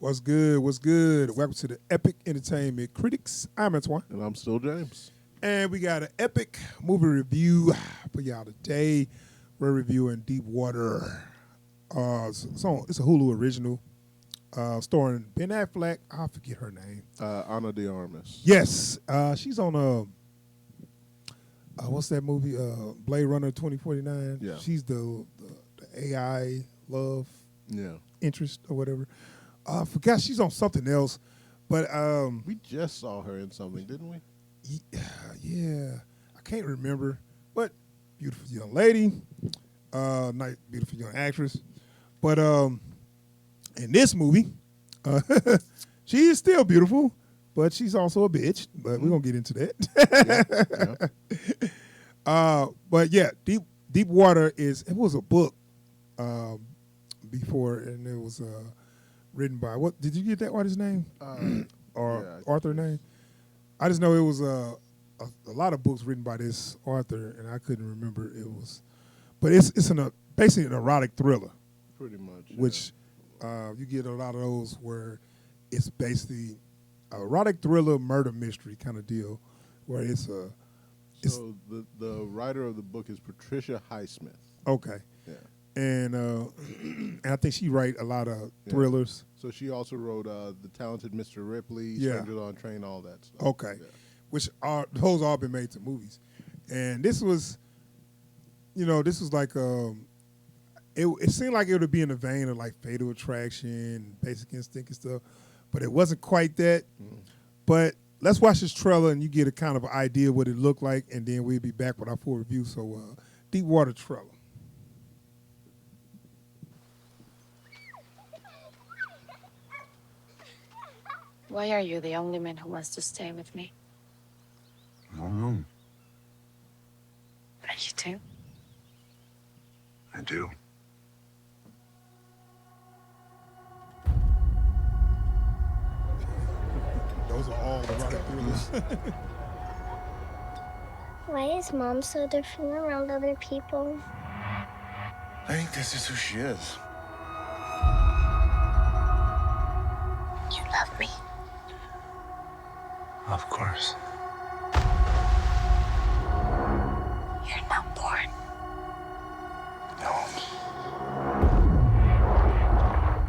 What's good? What's good? Welcome to the Epic Entertainment Critics. I'm Antoine. And I'm still James. And we got an epic movie review for y'all today. We're reviewing Deep Water. It's a Hulu original starring Ben Affleck. I forget her name. Ana de Armas. Yes. She's on what's that movie? Blade Runner 2049. Yeah. She's the AI love Yeah. interest or whatever. I forgot she's on something else. But We just saw her in something, didn't we? yeah, I can't remember, but beautiful young lady, nice, beautiful young actress. But in this movie, she is still beautiful, but she's also a bitch. But we're gonna get into that. But yeah, Deep Water it was a book before, and it was written by what? Did you get that artist's name or yeah, author name? I just know it was a lot of books written by this author, and I couldn't remember it was. But it's basically an erotic thriller, Pretty much. which you get a lot of those where it's basically a erotic thriller murder mystery kind of deal, where it's So the writer of the book is Patricia Highsmith. okay, Yeah. and and I think she write a lot of Yeah. thrillers. So she also wrote The Talented Mr. Ripley, Yeah. Strangers on Train, all that stuff. Okay, Yeah. which are those all been made to movies, and this was like it seemed like it would be in the vein of like Fatal Attraction, Basic Instinct and stuff, but it wasn't quite that. But let's watch this trailer and you get a kind of idea what it looked like, and then we'll be back with our full review. So, Deep Water trailer. Why are you the only man who wants to stay with me? I don't know. Are you too? I do. Those are all erotic thrillers. Why is Mom so different around other people? I think this is who she is. You love me. Of course. You're not born. No.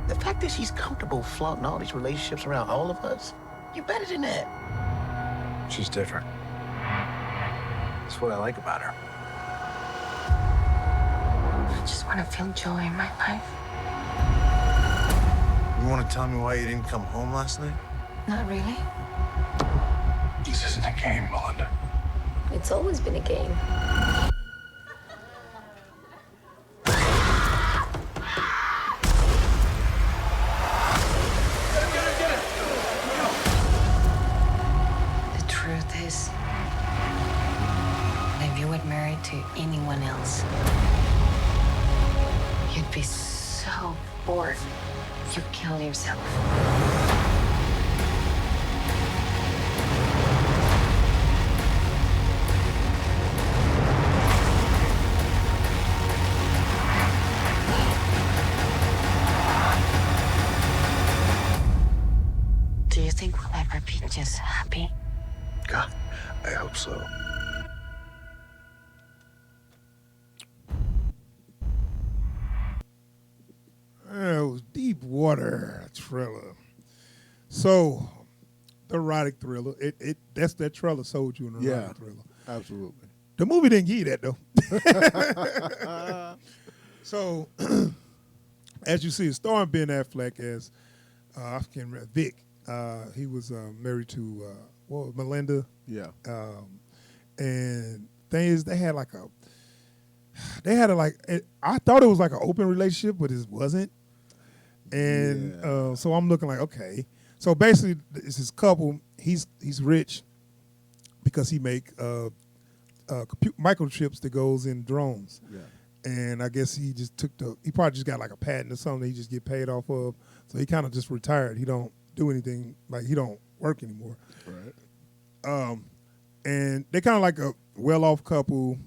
The fact that she's comfortable flaunting all these relationships around all of us, you're better than that. She's different. That's what I like about her. I just want to feel joy in my life. You want to tell me why you didn't come home last night? Not really. This isn't a game, Melinda. It's always been a game. The truth is, if you were married to anyone else, you'd be so bored, you'd kill yourself. Do you think we'll ever be just happy? God, I hope so. It was Deep Water trailer. So, the erotic thriller. That's that trailer sold you an erotic Yeah. thriller. Absolutely. The movie didn't give you that though. So, as you see, it's starring Ben Affleck as I can't remember Vic. He was married to Melinda, Yeah. and thing is, they had I thought it was like an open relationship, but it wasn't. And Yeah. so I'm looking like, okay. So basically, it's this couple. He's rich because he make microchips that goes in drones. Yeah. And I guess he probably just got like a patent or something he just get paid off of. So he kind of just retired. He don't do anything, like he don't work anymore. Right. And they kind of like a well-off couple.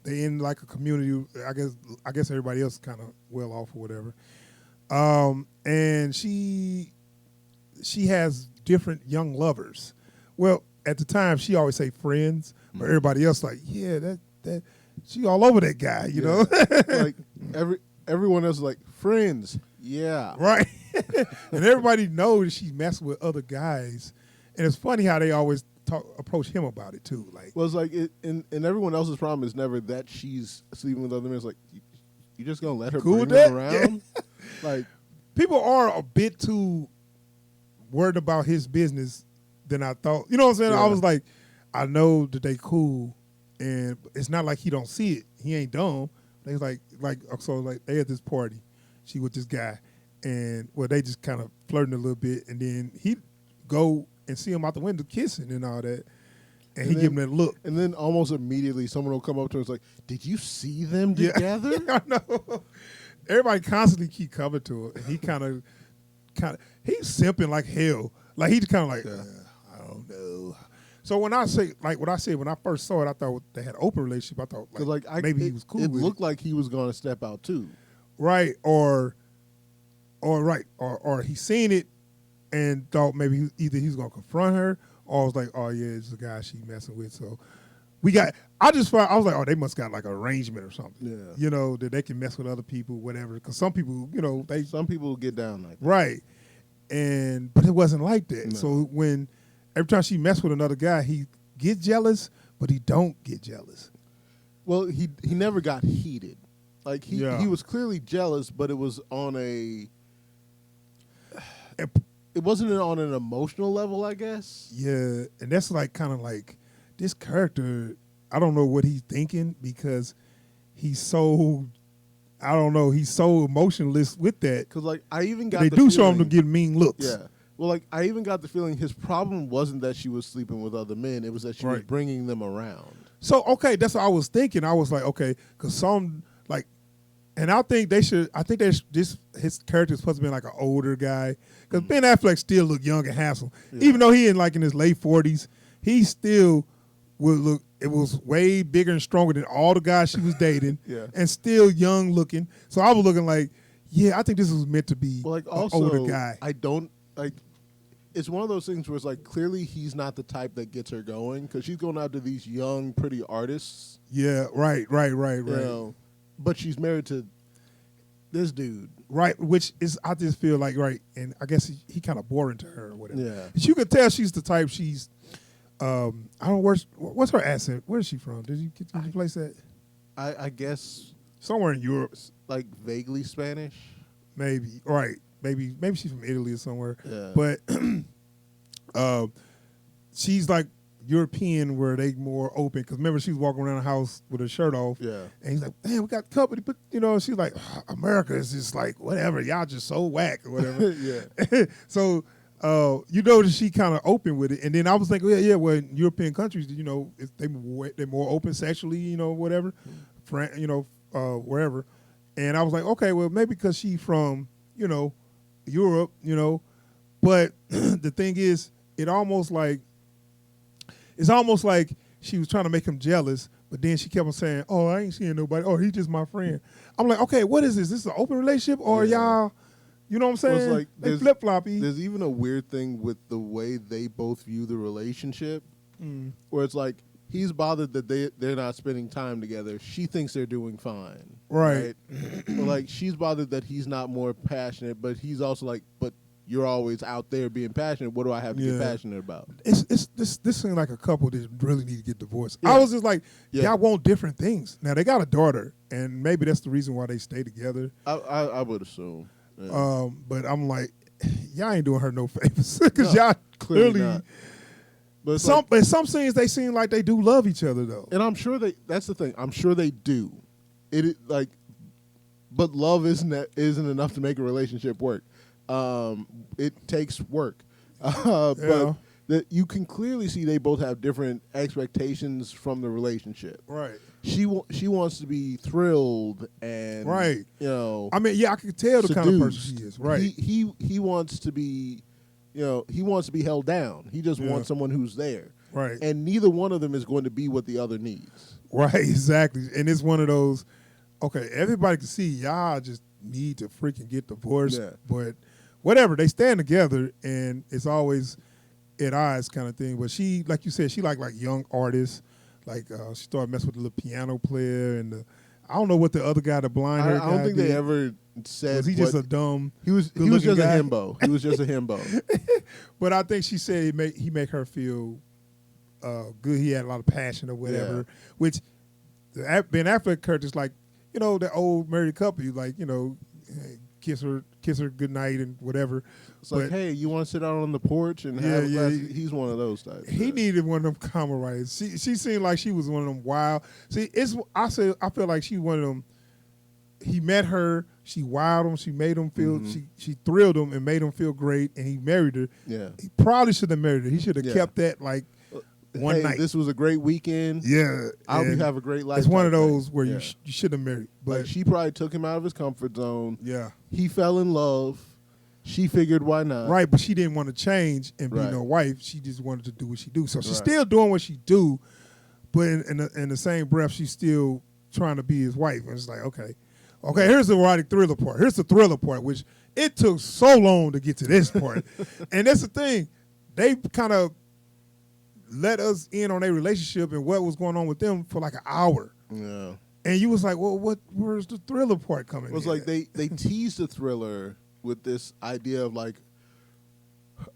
They in like a community. I guess everybody else is kind of well off or whatever. And she she has different young lovers. Well, at the time, she always say friends, but everybody else like, yeah, that she all over that guy, you know? Like everyone else is like, friends, yeah. Right. And everybody knows she messing with other guys. And it's funny how they always approach him about it too. Like, Well, it's like, and everyone else's problem is never that she's sleeping with other men. It's like, you just gonna let her Cool bring with them that? around? Like, people are a bit too worried about his business than I thought. You know what I'm saying? Yeah. I was like, I know that they cool, and it's not like he don't see it. He ain't dumb. They like so like they at this party, she with this guy, and well they just kind of flirting a little bit, and then he go and see him out the window kissing and all that, and he then- give him that look. and then almost immediately someone will come up to her and it's like, did you see them Yeah. together? I know. Everybody constantly keep coming to her, and he kind of he's simping like hell. Like he's kind of like, I don't know. So when I say like what I said when I first saw it, I thought they had an open relationship. I thought Because maybe he was cool It with looked like he was gonna step out too. right, or he seen it and thought maybe either he was gonna confront her, or was like, oh yeah, it's a guy she messing with. So I was like, oh, they must got like an arrangement or something. Yeah. You know, that they can mess with other people, whatever. Because some people, you know, Some people get down like that. right. But it wasn't like that. No. So when every time she messed with another guy, he get jealous, but he don't get jealous. Well, he never got heated. Like Yeah. he was clearly jealous, but it was on And it wasn't on an emotional level, I guess. yeah, and that's like kind of like this character. I don't know what he's thinking because he's so. I don't know. He's so emotionless with that. Because like I even got They the do show him to feeling- give mean looks. Yeah. Well, like I even got the feeling his problem wasn't that she was sleeping with other men; it was that she was Right. bringing them around. So okay, that's what I was thinking. I was like, okay, because some like, and I think they should. I think his character is supposed to be like an older guy because Ben Affleck still look young and handsome, even though he in his late 40s. He still would look. It was way bigger and stronger than all the guys she was dating, Yeah. and still young looking. So I was looking like, yeah, I think this was meant to be Well, like an also, older guy. I don't like. It's one of those things where it's like clearly he's not the type that gets her going because she's going after these young, pretty artists. Yeah, right. You know, but she's married to this dude. Right, which is I just feel like right, and I guess he kind of boring to her or whatever. Yeah. But you could tell she's the type. She's, I don't know what's her accent. Where is she from? Did you place that I guess somewhere in Europe? like vaguely Spanish. Maybe right. Maybe she's from Italy or somewhere. Yeah. But she's like European, where they more open. Because remember, she was walking around the house with her shirt off. Yeah. And he's like, "Damn, we got company," but she's like, "America is just like whatever. Y'all just so whack or whatever." Yeah. So that she kind of open with it, and then I was thinking, well, in European countries, they're more open sexually, whatever, wherever. And I was like, okay, well, maybe because she's from, Europe, but the thing is, it's almost like she was trying to make him jealous, but then she kept on saying, "Oh, I ain't seeing nobody. Oh, he's just my friend." I'm like, okay, what is this? This is an open relationship, or Yeah. y'all? You know what I'm saying? Well, it's like they there's- flip floppy. There's even a weird thing with the way they both view the relationship, where it's like he's bothered that they're not spending time together. She thinks they're doing fine, Right. But like she's bothered that he's not more passionate, but he's also like, but you're always out there being passionate. What do I have to get Yeah. passionate about? It's this seems like a couple that really need to get divorced. Yeah. I was just like, Yeah. y'all want different things. Now they got a daughter, and maybe that's the reason why they stay together. I would assume. Yeah. But I'm like, y'all ain't doing her no favors because No, y'all clearly clearly not. But it's in some scenes they seem like they do love each other though. and I'm sure that's the thing. I'm sure they do. Like, but love isn't enough to make a relationship work. It takes work. Yeah. But that you can clearly see they both have different expectations from the relationship. Right. She wants to be thrilled and Right. I mean, yeah, I can tell the kind of person seduced. she is. Right. He wants to be, he wants to be held down. He just Yeah. wants someone who's there. Right. And neither one of them is going to be what the other needs. Right, exactly. And it's one of those, okay, everybody can see y'all just need to freaking get divorced. Yeah. But whatever. They stand together, and it's always at odds kind of thing. But she, like you said, she like young artists. Like she started messing with the little piano player, and I don't know what the other guy, the blind hair guy, I don't think did. they ever said. Was he just a dumb? He was good-looking just guy? a himbo. He was just a himbo. But I think she said he make her feel good. He had a lot of passion or whatever. Yeah. Which Ben Affleck character's like, you know, the old married couple. You like, you know, kiss her good night and whatever. It's like, hey, you want to sit out on the porch and have a Yeah, glass? He's one of those types. He needed one of them comrades. She seemed like she was one of them wild. See, I feel like she one of them. He met her. She wowed him. She made him feel. She thrilled him and made him feel great. And he married her. Yeah. He probably should have married her. He should have Yeah. kept that like one Hey, night. this was a great weekend. Yeah, I hope you and have a great life. It's one of type thing. those where Yeah. you should have married. But Like she probably took him out of his comfort zone. yeah, He fell in love. She figured, why not? right. But she didn't want to change and be Right. no wife. She just wanted to do what she do. So she's Right. still doing what she do, but in the same breath, she's still trying to be his wife. And it's like, okay, here's the erotic thriller part. Here's the thriller part, which it took so long to get to this part. And that's the thing. They kind of let us in on their relationship and what was going on with them for like an hour. Yeah. And you was like, well, where's the thriller part coming It was in? like they teased the thriller with this idea of like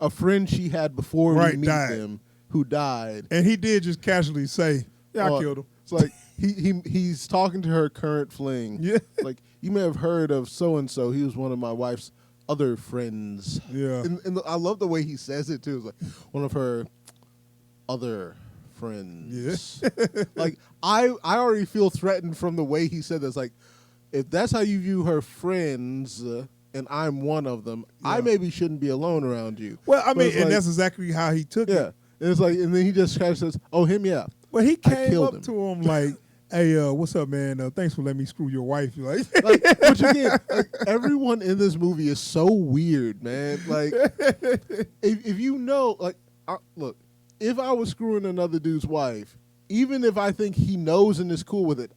a friend she had before we Right, meet died. them who died. And he did just casually say, yeah, I Well, killed him. It's like he's talking to her current fling. Yeah. Like, you may have heard of so and so. He was one of my wife's other friends. Yeah. And I love the way he says it too. It's like one of her other friends. Yeah. Like I already feel threatened from the way he said this. Like, if that's how you view her friends, and I'm one of them, I maybe shouldn't be alone around you. Well, I But mean, it's and like- that's exactly how he took yeah. it. And it's like, and then he just kind of says, "Oh, him, yeah." But he I came killed up him. to him like, hey, what's up, man? Thanks for letting me screw your wife. You're like, Like, which again, like, everyone in this movie is so weird, man. Like, if you know, like, look, if I was screwing another dude's wife, even if I think he knows and is cool with it,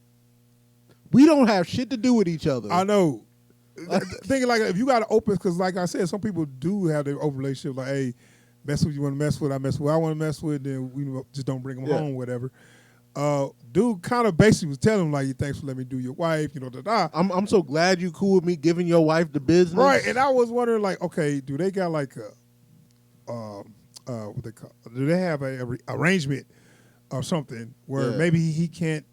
we don't have shit to do with each other. I know. Thinking like, if you got to open, because like I said, some people do have their open relationship. Like, hey, mess with you want to mess with, I mess with, I want to mess with, then we just don't bring them Yeah. home, whatever. Dude kind of basically was telling him like, thanks for letting me do your wife, you know, da-da. I'm so glad you cool with me giving your wife the business. Right, and I was wondering, like, okay, do they got like a, what they call? Do they have a arrangement or something where Yeah. maybe he can't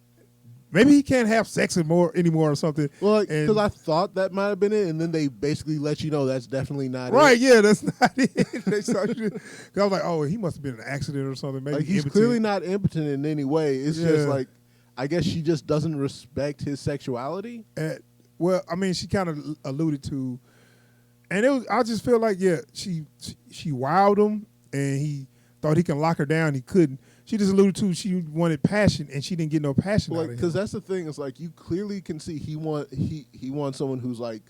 have sex anymore or something? Well, And- because I thought that might have been it, and then they basically let you know that's definitely not right, it. yeah, that's not it. They started, cause I was like, oh, he must have been in an accident or something. Maybe Like, he's impotent. clearly not impotent in any way. It's just Yeah. like, I guess she just doesn't respect his sexuality. Well, I mean, she kind of alluded to, and it was. I just feel like, yeah, she wowed him, and he thought he can lock her down. He couldn't. She just alluded to she wanted passion, and she didn't get no passion out Like, of him. because that's the thing. It's like you clearly can see he wants someone who's like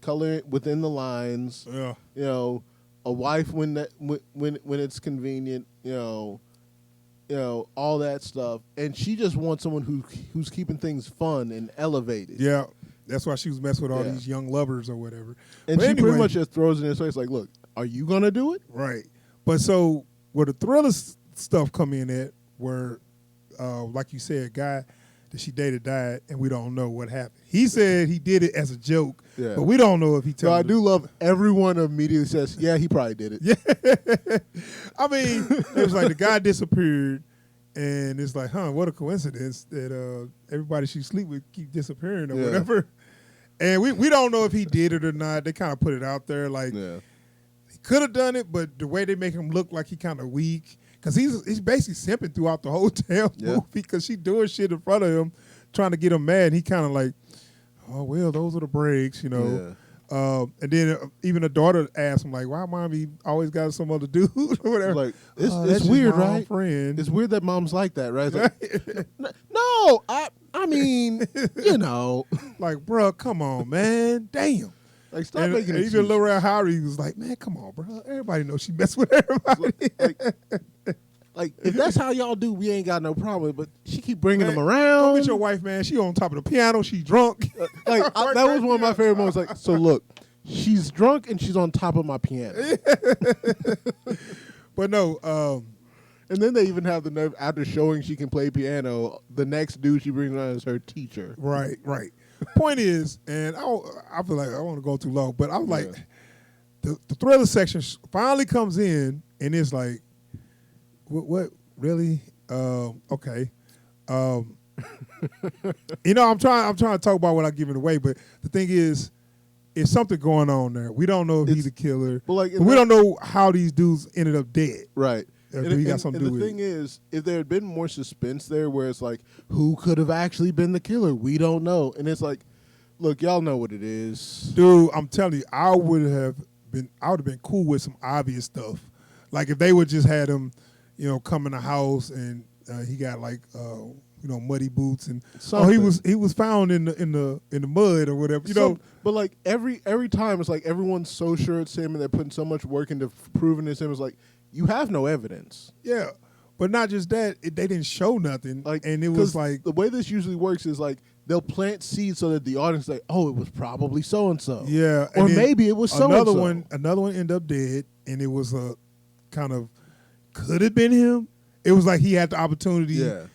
color within the lines. Yeah. You know, a wife when it's convenient. You know, all that stuff, and she just wants someone who's keeping things fun and elevated. Yeah, that's why she was messing with all Yeah. these young lovers or whatever. And But she anyway, pretty much just throws it in his face like, "Look, are you gonna do it?" right. But so where the thriller stuff come in at, where like you said, a guy that she dated died, and we don't know what happened. He said he did it as a joke, Yeah. but we don't know if he So told. I do love everyone immediately says, "Yeah, he probably did it." Yeah. I mean, it was like the guy disappeared, and it's like, what a coincidence that everybody she sleep with keep disappearing or Yeah. whatever. And we don't know if he did it or not. They kind of put it out there like Yeah. he could have done it, but the way they make him look like he kind of weak, because he's basically simping throughout the whole damn Yeah. movie because she doing shit in front of him, trying to get him mad. And he kind of like, oh well, those are the breaks, you know. And then even the daughter asked him like, why mommy always got some other dude or whatever. Like, That's it's just weird, my right? friend. It's weird that mom's like that, right? It's like, no, I mean, you know, like, bro, come on, man, damn. like stop And, making and excuses. even Laurel Harry was like, man, come on, bro. Everybody knows she messed with everybody. Like if that's how y'all do, we ain't got no problem. But she keep bringing Man, them Go around. get your wife, man. She on top of the piano. She drunk. Like that was one of my favorite moments. Like, so look, she's drunk and she's on top of my piano. But no, And then they even have the nerve, after showing she can play piano, the next dude she brings on is her teacher. right. Point is, and I feel like I don't want to go too long, but I was like, the thriller section finally comes in, and it's like, what really? Okay. You know, I'm trying to talk about what I give it away, but the thing is, it's something going on there. We don't know if he's a killer. But like, But we don't know how these dudes ended up dead. Right. Do he got something to do the with thing it? is, if there had been more suspense there, where it's like, who could have actually been the killer? We don't know. And it's like, look, y'all know what it is. Dude, I'm telling you, I would have been cool with some obvious stuff. Like if they would just had him, you know, come in the house and he got like muddy boots and Something. he was found in the mud or whatever. You know, But like every time, it's like everyone's so sure it's him, and they're putting so much work into proving it's him. It's like, you have no evidence. yeah. But not just that, they didn't show nothing. Like, and it was 'cause like, the way this usually works is like they'll plant seeds so that the audience is like, oh, it was probably so and so. yeah. Or and then maybe it was so and another so. one. Another one ended up dead, and it was a kind of could have been him. It was like he had the opportunity. Yeah.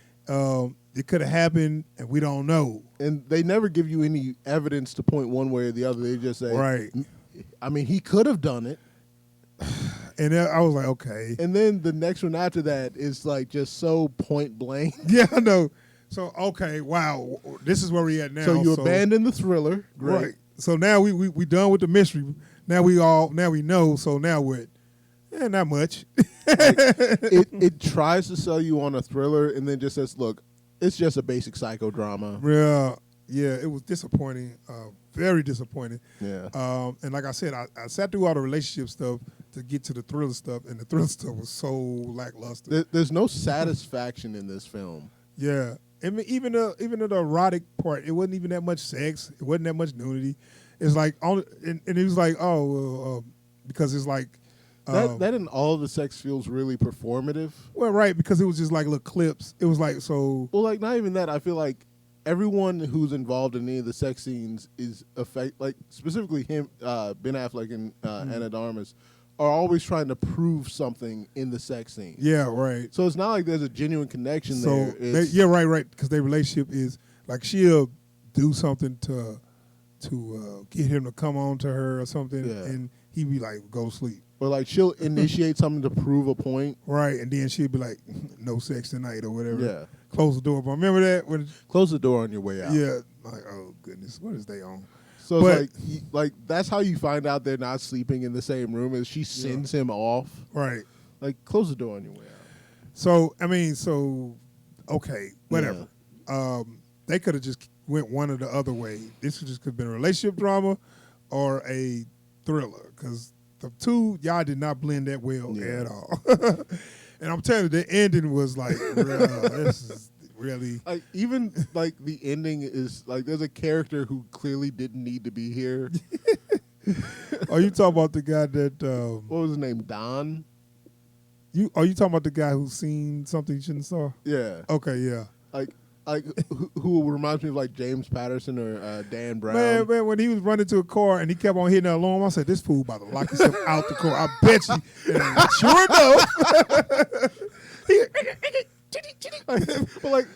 It could have happened, and we don't know. And they never give you any evidence to point one way or the other. They just say, Right. I mean, he could have done it. And I was like, okay. And then the next one after that is like just so point blank. Yeah, I know. So, okay, wow. This is where we at now. So you abandon the thriller. Great. Right. So now we done with the mystery. Now we know. So now what? Not much. It tries to sell you on a thriller and then just says, look, it's just a basic psychodrama. Yeah, it was disappointing. Very disappointing. Yeah. And like I said, I sat through all the relationship stuff to get to the thriller stuff, and the thriller stuff was so lackluster. There's no satisfaction in this film. Yeah, I mean, even the erotic part, it wasn't even that much sex. It wasn't that much nudity. It's like and it was like, because it's like That and all of the sex feels really performative. well, right, because it was just like little clips. It was like so. Well, like not even that. I feel like everyone who's involved in any of the sex scenes is like specifically him, Ben Affleck and Anna de Armas are always trying to prove something in the sex scene. Yeah, right. So it's not like there's a genuine connection So there. It's, right. Because their relationship is like she'll do something to get him to come on to her or something, Yeah. and he'd be like, "Go sleep." or like she'll initiate something to prove a point. Right, and then she'd be like, "No sex tonight" or whatever. Yeah. Close the door. But remember that when Close the door on your way out. yeah, like oh goodness, what is they on? So But- it's like that's how you find out they're not sleeping in the same room. Is she sends him off? Right. Like close the door on your way out. So I mean, okay, whatever. They could have just went one or the other way. This could have been a relationship drama or a thriller, because the two y'all did not blend that well at all. And I'm telling you, the ending was like, this is really. Like even like the ending is like there's a character who clearly didn't need to be here. Are you talking about the guy that? What was his name? Don. Are you talking about the guy who's seen something you shouldn't saw? Yeah. Okay, yeah. Like who reminds me of like James Patterson or Dan Brown. Man, when he was running to a car and he kept on hitting the alarm, I said, "This fool about to lock himself out the car." I bet you. And sure enough. But like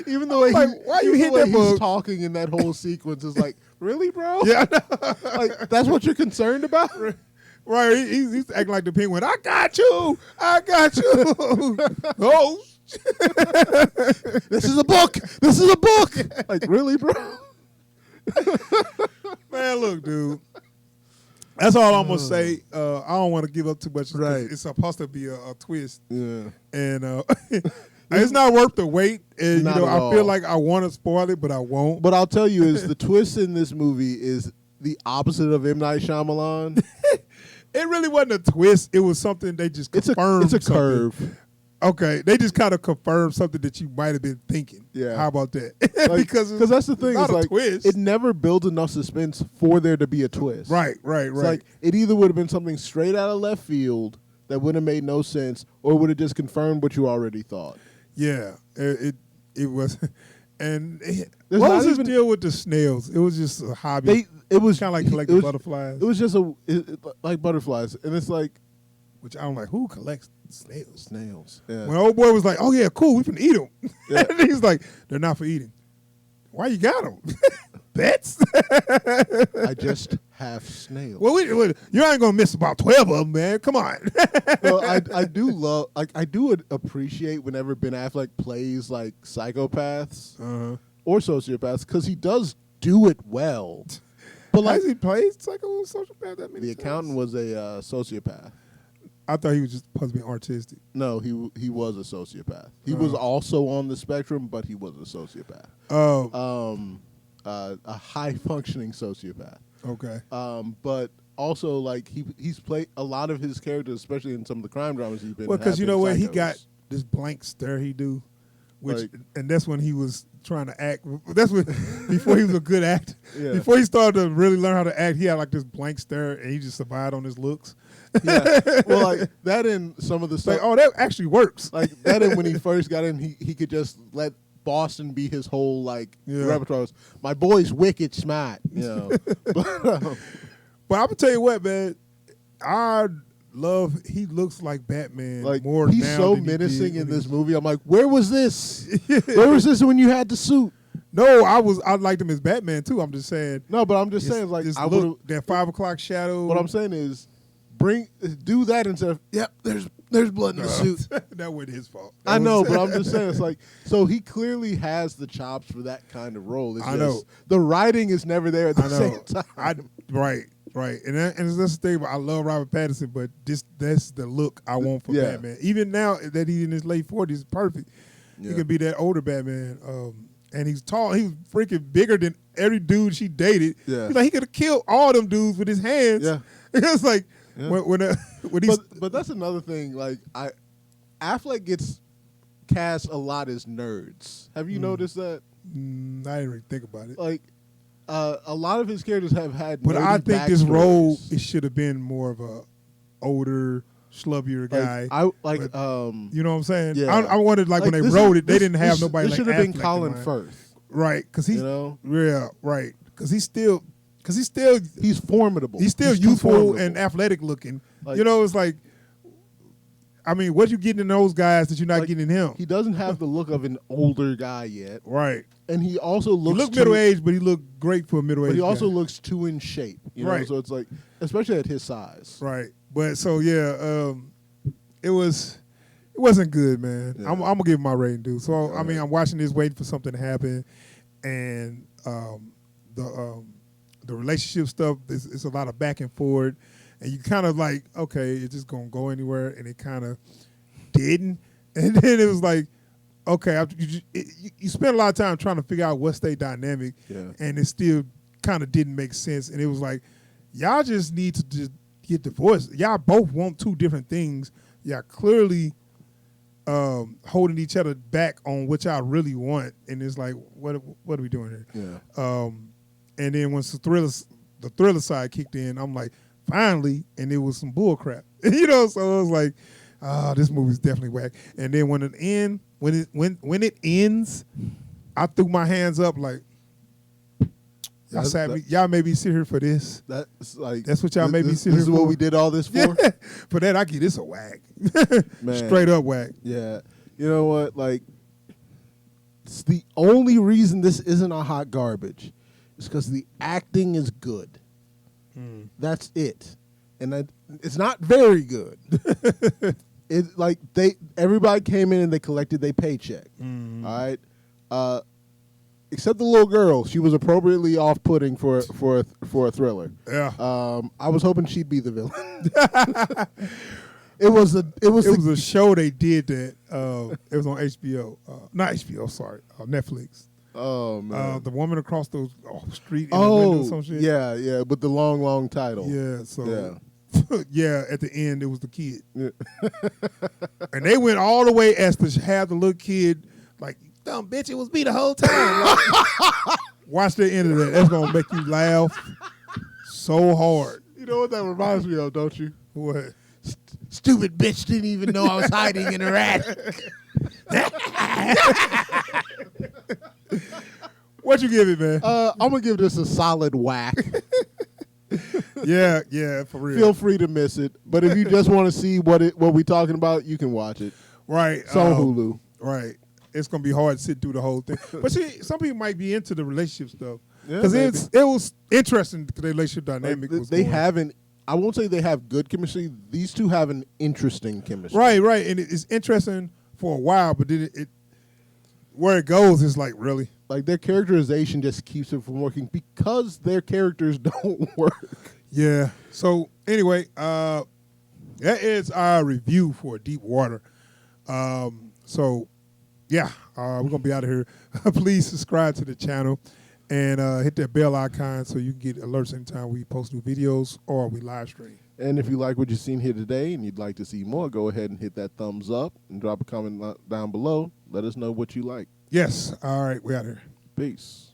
even the way Like, why you hit that he's bug? talking in that whole sequence is like, really, bro? Yeah, Like that's what you're concerned about? right. He's acting like the penguin. I got you. Oh, This is a book. This is a book. Like really, bro? man, look, dude. That's all I'm gonna say. I don't want to give up too much. 'Cause Right. It's supposed to be a twist, Yeah. and it's not worth the wait. And Not at I feel all. like I want to spoil it, but I won't. But I'll tell you is the twist in this movie is the opposite of M. Night Shyamalan. It really wasn't a twist. It was something they just confirmed. It's a something. curve. Okay, they just kind of confirmed something that you might have been thinking. Yeah. How about that? Like, because that's the thing. Not It's a like twist. it never builds enough suspense for there to be a twist. Right. It's like it either would have been something straight out of left field that would have made no sense, or would have just confirmed what you already thought. Yeah, it was, And There's what not was his even- deal with the snails? It was just a hobby. It was kind of like it collecting was- butterflies, It was just like butterflies, and it's like which I'm like, who collects snails? snails. Yeah. When old boy was like, "Oh yeah, cool, we can eat them," Yeah. and he's like, "They're not for eating." Why you got them? Pets? I just have snails. Well, you ain't gonna miss about 12 of them, man. Come on. No, I do love, like, I do appreciate whenever Ben Affleck plays like psychopaths or sociopaths, because he does do it well. But like Has he played psycho-sociopath that many the times? accountant was a sociopath. I thought he was just supposed to be artistic. No, he was a sociopath. He was also on the spectrum, but he was a sociopath. A high functioning sociopath. Okay. But also like he's played a lot of his characters, especially in some of the crime dramas he's been. Well, because you have know been what? He psychos. got this blank stare he do, which Like- and that's when he was trying to act. That's when before he was a good actor. Yeah. Before he started to really learn how to act, he had like this blank stare, and he just survived on his looks. Yeah. Well, like that in some of the It's stuff. like, oh, that actually works. Like that in when he first got in, he could just let Boston be his whole like Yeah. repertoire. Was, my boy's wicked smart, you know. But I'm gonna tell you what, man. I love. He looks like Batman. Like more he's now so than he menacing did in when this he- movie. I'm like, where was this? Where was this when you had the suit? No, I liked him as Batman too. I'm just saying. No, but I'm just This- saying, like, this I would. look, that 5 o'clock shadow. What I'm saying is, do that instead of yep. There's blood in the suit. That wasn't his fault. I know, but I'm just saying it's like so he clearly has the chops for that kind of role. It's I just, know. the writing is never there at the I know. same time. Right, and that's the thing. But I love Robert Pattinson, but that's the look I want for Yeah. Batman. Even now that he's in his late 40s, perfect. He Yeah. can be that older Batman. And he's tall. He was freaking bigger than every dude she dated. Yeah. He's like he could have killed all them dudes with his hands. Yeah. It's like Yeah. when he's But that's another thing. Like Affleck gets cast a lot as nerds. Have you noticed that? I didn't really think about it. Like a lot of his characters have had. But nerdy I think this role backstories. it should have been more of a older, schlubbier guy. But, you know what I'm saying? Yeah. I wanted like when they this wrote is- it, they didn't have this- nobody. This like should have been Affleck in Colin mind. Firth. right? Because he's You know? yeah, right. Because he's still He's formidable. he's still too youthful formidable. and athletic looking. Like- You know, it's like. I mean, what you getting in those guys that you're not Like, getting in him? He doesn't have the look of an older guy yet, Right. and he also He looks looked middle aged, but he looked great for a middle aged. But he also looks too in shape, you know. Right. So it's like, especially at his size. right. But so yeah, it wasn't good, man. Yeah. I'm gonna give it my rating, dude. So I mean, I'm watching this, waiting for something to happen, and the relationship stuff is a lot of back and forth, and you kind of like, okay, it's just gonna go anywhere, and it kind of didn't, and then it was like, okay, you spend a lot of time trying to figure out what's their dynamic, Yeah. and it still kind of didn't make sense, and it was like, y'all just need to just get divorced. Y'all both want two different things. Y'all clearly holding each other back on what y'all really want, and it's like, what are we doing here? Yeah. And then once the thriller side kicked in, I'm like, finally, and it was some bull crap, you know. So I was like, this movie's definitely whack. And then when it ends, I threw my hands up like, y'all made me sit here for this. That's like That's what y'all made me this, sit This here is what for? we did all this for. For that, I give this a whack, Man. straight up whack. Yeah. You know what? Like, it's the only reason this isn't a hot garbage is because the acting is good. That's it, and it's not very good. It like everybody came in and they collected their paycheck. All right, except the little girl. She was appropriately off-putting for a thriller. Yeah, I was hoping she'd be the villain. It was a show they did that. It was on HBO, not HBO. Sorry, Netflix. Oh man. The woman across the street in the window or some shit. yeah, but the long title. Yeah, so Yeah. yeah, at the end it was the kid. Yeah. And they went all the way as to have the little kid like, dumb bitch, it was me the whole time. Like, watch the end of that. That's gonna make you laugh so hard. You know what that reminds me of, don't you? What? Stupid bitch didn't even know I was hiding in her attic. What you give it, man? I'm gonna give this a solid whack. Yeah, for real. Feel free to miss it, but if you just want to see what we talking about, you can watch it. Right. It's on Hulu. Right. It's gonna be hard to sit through the whole thing. But see, some people might be into the relationship stuff Yeah, because maybe. it was interesting. The relationship Like, dynamic was they going. haven't. I won't say they have good chemistry. These two have an interesting chemistry. Right, and it's interesting for a while, but then it where it goes is like really. Like their characterization just keeps it from working because their characters don't work. Yeah. So anyway, that is our review for Deep Water. So yeah, we're gonna be out of here. Please subscribe to the channel and hit that bell icon so you can get alerts anytime we post new videos or we live stream. And if you like what you've seen here today and you'd like to see more, go ahead and hit that thumbs up and drop a comment down below. Let us know what you like. Yes. All right. We're out of here. Peace.